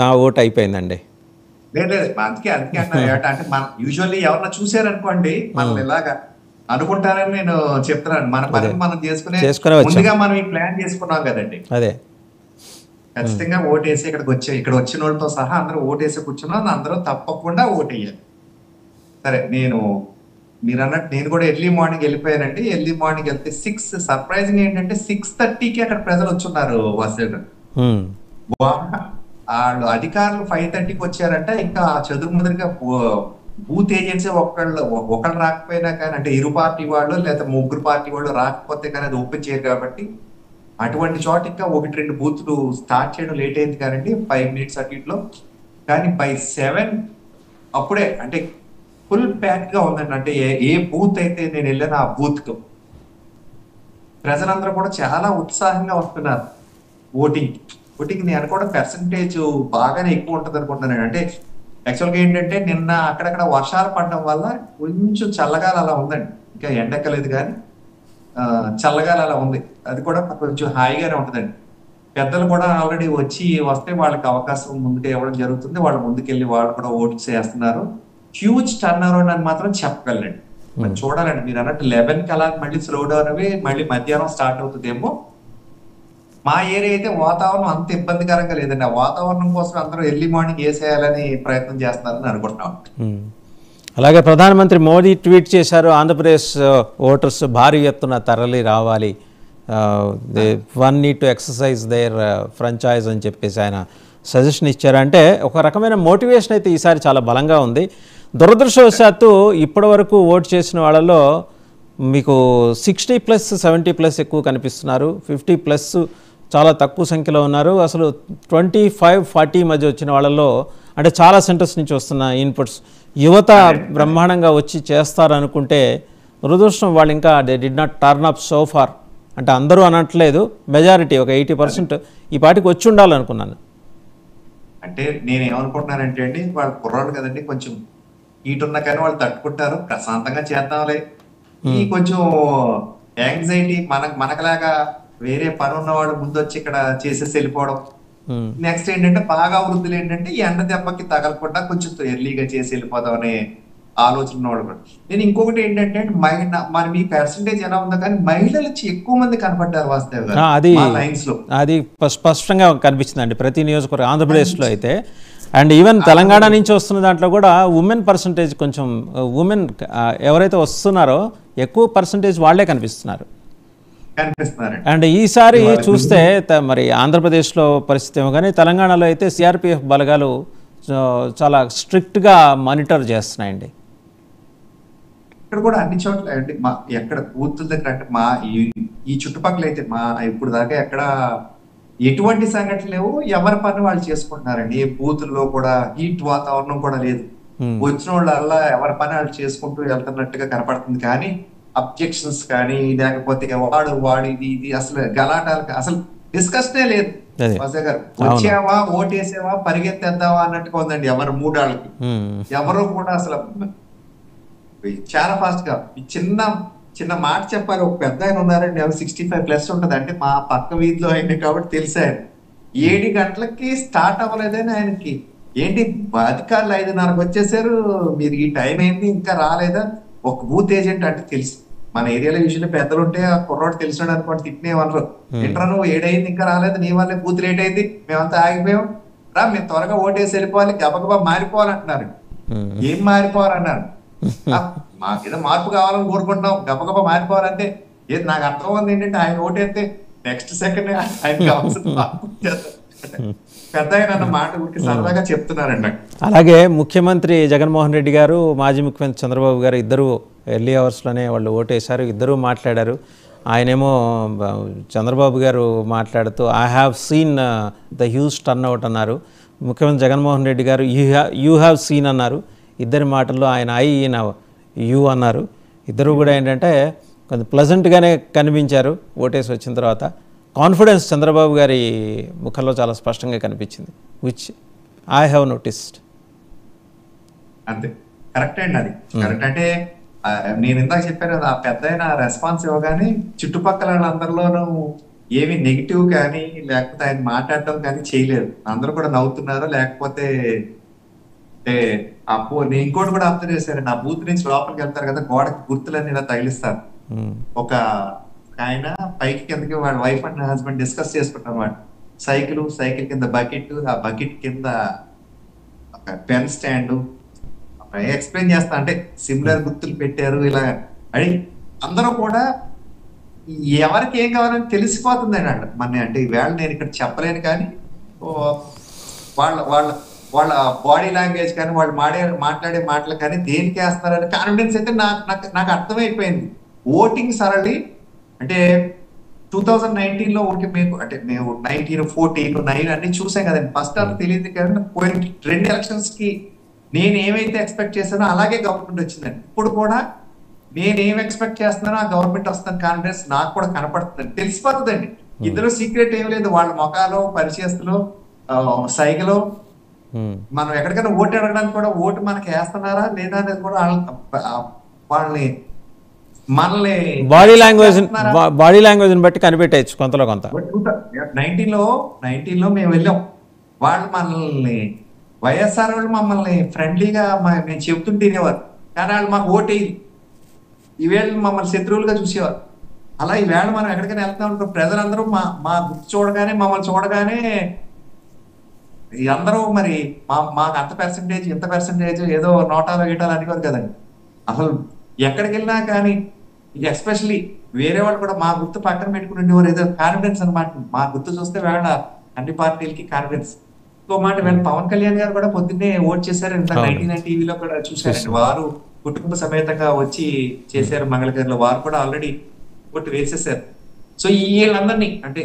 నా ఓటు అయిపోయిందండి. లేదు లేదు అందుకే అందుకే అన్నా అంటే మన యూజువల్లీ ఎవరన్నా చూసారనుకోండి మనల్ని ఇలాగా అనుకుంటారని నేను చెప్తున్నాను. మన అదే పనిని మనం చేసుకునే చేసుకునే వచ్చాం. ముందుగా మనం ఈ ప్లాన్ చేసుకున్నాం కదండి. అదే ఖచ్చితంగా ఓటేసి ఇక్కడ వచ్చిన వాళ్ళతో సహా అందరూ ఓటేసి కూర్చున్నాం. అందరూ తప్పకుండా ఓటేయాలి. సరే మీరు అన్నట్టు నేను కూడా ఎర్లీ మార్నింగ్ వెళ్ళిపోయానండి. ఎర్లీ మార్నింగ్ వెళ్తే 6 సర్ప్రైజింగ్ ఏంటంటే 6:30కి అక్కడ ప్రజలు వచ్చున్నారు వాసు గారు. వాళ్ళు అధికారులు 5:30కి వచ్చారంట. ఇంకా చదురుముదురుగా బూత్ ఏజెన్సీ ఒకళ్ళు రాకపోయినా కానీ అంటే ఇరు పార్టీ వాళ్ళు లేదా ముగ్గురు పార్టీ వాళ్ళు రాకపోతే కానీ అది ఓపెన్ చేయరు కాబట్టి అటువంటి చోట ఇంకా 1-2 బూత్లు స్టార్ట్ చేయడం లేట్ అయింది కానండి 5 minutes అటు ఇట్లో. కానీ బై 7 అప్పుడే అంటే ఫుల్ ప్యాక్ గా ఉందండి. అంటే ఏ బూత్ అయితే నేను వెళ్ళాను ఆ బూత్ కు ప్రజలందరూ కూడా చాలా ఉత్సాహంగా వస్తున్నారు ఓటింగ్ నేను కూడా పర్సంటేజ్ బాగానే ఎక్కువ ఉంటుంది అనుకుంటున్నాను. అంటే యాక్చువల్గా ఏంటంటే నిన్న అక్కడక్కడ వర్షాలు పడడం వల్ల కొంచెం చల్లగాలి అలా ఉందండి. ఇంకా ఎండెక్కలేదు కానీ చల్లగాలి అలా ఉంది. అది కూడా కొంచెం హాయిగానే ఉంటుందండి. పెద్దలు కూడా ఆల్రెడీ వస్తే వాళ్ళకి అవకాశం ముందుకు ఇవ్వడం జరుగుతుంది. వాళ్ళు ముందుకెళ్ళి వాళ్ళు కూడా ఓటు చేస్తున్నారు. హ్యూజ్ టర్న్ అరౌండ్ అని మాత్రం చెప్పగలండి. మరి చూడాలండి మీరు అన్నట్టు 11కి అలా మళ్ళీ స్లో డౌన్ అవి మళ్ళీ మధ్యాహ్నం స్టార్ట్ అవుతుందేమో. మా ఏరియా అయితే వాతావరణం అంత ఇబ్బందికరంగా లేదండి. ఆ వాతావరణం కోసం అందరూ ఎర్లీ మార్నింగ్ వేసేయాలని ప్రయత్నం చేస్తున్నారని అనుకుంటున్నాం. అలాగే ప్రధానమంత్రి మోదీ ట్వీట్ చేశారు, ఆంధ్రప్రదేశ్ ఓటర్స్ భారీ ఎత్తున తరలి రావాలి, one need to exercise their franchise అని చెప్పేసి ఆయన సజెషన్ ఇచ్చారంటే ఒక రకమైన మోటివేషన్ అయితే ఈసారి చాలా బలంగా ఉంది. దురదృష్టవశాత్తు ఇప్పటి వరకు ఓటు చేసిన వాళ్ళలో మీకు 60+, 70+ ఎక్కువ కనిపిస్తున్నారు. 50+ చాలా తక్కువ సంఖ్యలో ఉన్నారు. అసలు 25-40 మధ్య వచ్చిన వాళ్ళలో అంటే చాలా సెంటర్స్ నుంచి వస్తున్న ఇన్పుట్స్ యువత బ్రహ్మాండంగా వచ్చి చేస్తారనుకుంటే దురదృష్టం వాళ్ళు ఇంకా they did not turn up so far. అంటే అందరూ అనట్లేదు, మెజారిటీ ఒక 80% ఈ పాటికి వచ్చి ఉండాలనుకున్నాను. అంటే నేను ఏమనుకుంటున్నానంటే అండి వాళ్ళు కుర్రాళ్ళు కదండి, కొంచెం ఉన్నా కానీ వాళ్ళు తట్టుకుంటారు, ప్రశాంతంగా చేద్దాంలే. ఈ కొంచెం యాంగ్జైటీ మనకలాగా వేరే పని ఉన్నవాడు ముందు వచ్చి ఇక్కడ చేసేసి వెళ్ళిపోవడం. నెక్స్ట్ ఏంటంటే బాగా వృద్ధులు ఏంటంటే ఎండ దెబ్బకి తగలకుండా కొంచెం ఎర్లీగా చేసి వెళ్ళిపోదాం అనే ఆలోచన వాడు కూడా. నేను ఇంకొకటి ఏంటంటే మరి మీ పర్సంటేజ్ ఎలా ఉందో కానీ మహిళలు ఎక్కువ మంది కనపడ్డారు వాస్తవ్ గారు. అది స్పష్టంగా కనిపిస్తుందండి ప్రతి నియోజకవర్గం ఆంధ్రప్రదేశ్లో అయితే. అండ్ ఈవెన్ తెలంగాణ నుంచి వస్తున్న దాంట్లో కూడా ఉమెన్ పర్సంటేజ్ కొంచెం ఉమెన్ ఎవరైతే వస్తున్నారో ఎక్కువ పర్సంటేజ్ వాళ్లే కనిపిస్తున్నారు. అండ్ ఈసారి చూస్తే మరి ఆంధ్రప్రదేశ్లో పరిస్థితి ఏమో కానీ తెలంగాణలో అయితే సిఆర్పిఎఫ్ బలగాలు చాలా స్ట్రిక్ట్గా మానిటర్ చేస్తున్నాయండి. ఇక్కడ కూడా అన్ని చోట్ల అంటే ఎక్కడ బూతుల దగ్గర అంటే ఈ చుట్టుపక్కల అయితే ఇప్పుడు దాకా ఎక్కడ ఎటువంటి సంఘటనలు లేవు. ఎవరి పని వాళ్ళు చేసుకుంటున్నారండి. ఏ బూతుల్లో కూడా హీట్ వాతావరణం కూడా లేదు. వచ్చిన వాళ్ళ ఎవరి పని వాళ్ళు చేసుకుంటూ వెళ్తున్నట్టుగా కనపడుతుంది. కానీ అబ్జెక్షన్స్ కానీ లేకపోతే వాడు ఇది అసలు గలాటాలు అసలు డిస్కషనే లేదు. గారు వచ్చావా ఓటేసావా పరిగెత్తేద్దావా అన్నట్టుగా ఉందండి ఎవరు మూడాళ్ళకి. ఎవరు కూడా అసలు చాలా ఫాస్ట్ గా చిన్న మాట చెప్పాలి. ఒక పెద్ద ఆయన ఉన్నారండి, 65+ ఉంటుంది. అంటే మా పక్క వీధిలో అయింది కాబట్టి తెలిసారు. 7 గంటలకి స్టార్ట్ అవ్వలేదని ఆయనకి ఏంటి అధికారులు 5:30కి వచ్చేసారు, మీరు ఈ టైం ఏంటి ఇంకా రాలేదా. ఒక బూత్ ఏజెంట్ అంటే తెలుసు మన ఏరియాలో విషయంలో పెద్దలు ఉంటే ఆ కుర్రోడు తెలిసినాడు అనుకోండి తిట్టినేమనరు. ఏంట్రా నువ్వు 7 అయింది ఇంకా రాలేదు, నీ వల్లే బూత్ లేట్ అయింది, మేమంతా ఆగిపోయాం రా, మేము త్వరగా ఓటేసి వెళ్ళిపోవాలి, గబగబా మారిపోవాలంటున్నారు. ఏం మారిపోవాలన్నారు, మాకేదో మార్పు కావాలని కోరుకుంటున్నాం, గబగబా మారిపోవాలంటే ఏది నాకు అర్థం ఉంది ఏంటంటే ఆయన ఓటేస్తే నెక్స్ట్ సెకండ్ ఆయన కావాల్సిన మార్పు పెద్ద ఆయన మాట ఊరికి సరదాగా చెప్తున్నారండి. అలాగే ముఖ్యమంత్రి జగన్మోహన్ రెడ్డి గారు, మాజీ ముఖ్యమంత్రి చంద్రబాబు గారు ఇద్దరు ఎర్లీ అవర్స్లోనే వాళ్ళు ఓటేశారు. ఇద్దరూ మాట్లాడారు. ఆయనేమో చంద్రబాబు గారు మాట్లాడుతూ I have seen the huge turn out అన్నారు. ముఖ్యమంత్రి జగన్మోహన్ రెడ్డి గారు యూ హ్యావ్ సీన్ అన్నారు. ఇద్దరి మాటల్లో ఆయన ఈయన యూ అన్నారు. ఇద్దరు కూడా ఏంటంటే కొంచెం ప్లెజెంట్గానే కనిపించారు. ఓటేసి వచ్చిన తర్వాత కాన్ఫిడెన్స్ చంద్రబాబు గారి ముఖంలో చాలా స్పష్టంగా కనిపించింది, విచ్ ఐ హ్యావ్ నోటిస్డ్. అంతే కరెక్ట్ అండి, అది కరెక్ట్. అంటే నేను ఇందాక చెప్పాను కదా, ఆ పెద్ద రెస్పాన్స్ ఇవ్వగానే చుట్టుపక్కల అందరిలోనూ ఏమి నెగిటివ్ కానీ లేకపోతే ఆయన మాట్లాడటం కానీ చేయలేదు. అందరూ కూడా నవ్వుతున్నారు. లేకపోతే అంటే అప్పు నేను ఇంకోటి కూడా అబ్జర్వ్ చేశాను. నా బూత్ నుంచి లోపలికి వెళ్తారు కదా, గోడకి గుర్తులన్నీ ఇలా తగిలిస్తారు. ఉమ్, ఒక ఆయన పైకి కిందకి వాళ్ళ వైఫ్ అండ్ హస్బెండ్ డిస్కస్ చేసుకుంటారు అన్నమాట. సైకిల్ కింద బకెట్, ఆ బకెట్ కింద ఒక పెన్ స్టాండ్ ఎక్స్ప్లెయిన్ చేస్తా అంటే సిమిలర్ గుర్తులు పెట్టారు ఇలా అని. అందరూ కూడా ఎవరికి ఏం కావాలని తెలిసిపోతుంది అండి మన. అంటే ఈవేళ నేను ఇక్కడ చెప్పలేను కానీ ఓ, వాళ్ళ వాళ్ళ వాళ్ళ బాడీ లాంగ్వేజ్ కానీ వాళ్ళు మాట్లాడే మాటలు కానీ దేనికి వేస్తున్నారని కాన్ఫిడెన్స్ అయితే నాకు అర్థమైపోయింది. ఓటింగ్ సరళి అంటే 2019 లో ఓకే మీకు అంటే మేము 19, 14, 9 అన్ని చూసాం కదండి. ఫస్ట్ అంత తెలియదు కానీ పోయిన 2 ఎలక్షన్స్ కి నేను ఏమైతే ఎక్స్పెక్ట్ చేశానో అలాగే గవర్నమెంట్ వచ్చిందండి. ఇప్పుడు కూడా నేను ఏం ఎక్స్పెక్ట్ చేస్తున్నానో ఆ గవర్నమెంట్ వస్తున్న కాన్ఫిడెన్స్ నాకు కూడా కనపడుతుంది, తెలిసిపోతుందండి. ఇందులో సీక్రెట్ ఏం లేదు. వాళ్ళ ముఖాలు, పరిచయస్తులు, సైగలు, ఉమ్. మనం ఎక్కడికైనా ఓటు అడగడానికి కూడా ఓటు మనకి వేస్తున్నారా లేదా అనేది కూడా వాళ్ళని మనల్ని బాడీ లాంగ్వేజ్ బాడీ లాంగ్వేజ్ని బట్టి కనిపెట్టేయచ్చు కొంతలో కొంత. 19లో మేము వెళ్ళాం. వాళ్ళు మనల్ని వైఎస్ఆర్ వాళ్ళు మమ్మల్ని ఫ్రెండ్లీగా మేము చెబుతుంటే తినేవారు, కానీ వాళ్ళు మాకు ఓటేది. ఈవేళ మమ్మల్ని శత్రువులుగా చూసేవారు. అలా ఈవేళ మనం ఎక్కడికైనా వెళ్తా ఉంటాం, ప్రజలందరూ మా గుర్తు చూడగానే, మమ్మల్ని చూడగానే అందరూ మరి మాకు అంత పర్సెంటేజ్ ఇంత పర్సెంటేజ్ ఏదో నోటాలు గీటాలు అనేవారు కదండి. అసలు ఎక్కడికి వెళ్ళినా కానీ ఎస్పెషలీ వేరే వాళ్ళు కూడా మా గుర్తు పక్కన పెట్టుకుని ఉండేవారు. ఏదో కాన్ఫిడెన్స్ అనమాట. మా గుర్తు చూస్తే వేళ అన్ని పార్టీలకి కాన్ఫిడెన్స్. ఇంకో మాట, వీళ్ళ పవన్ కళ్యాణ్ గారు కూడా పొద్దున్నే ఓట్ చేశారు. 99 టీవీలో కూడా చూశారండి. వారు కుటుంబ సమేతంగా వచ్చి చేశారు మంగళగిరిలో. వారు కూడా ఆల్రెడీ ఓటు వేసేసారు. సో వీళ్ళందరినీ అంటే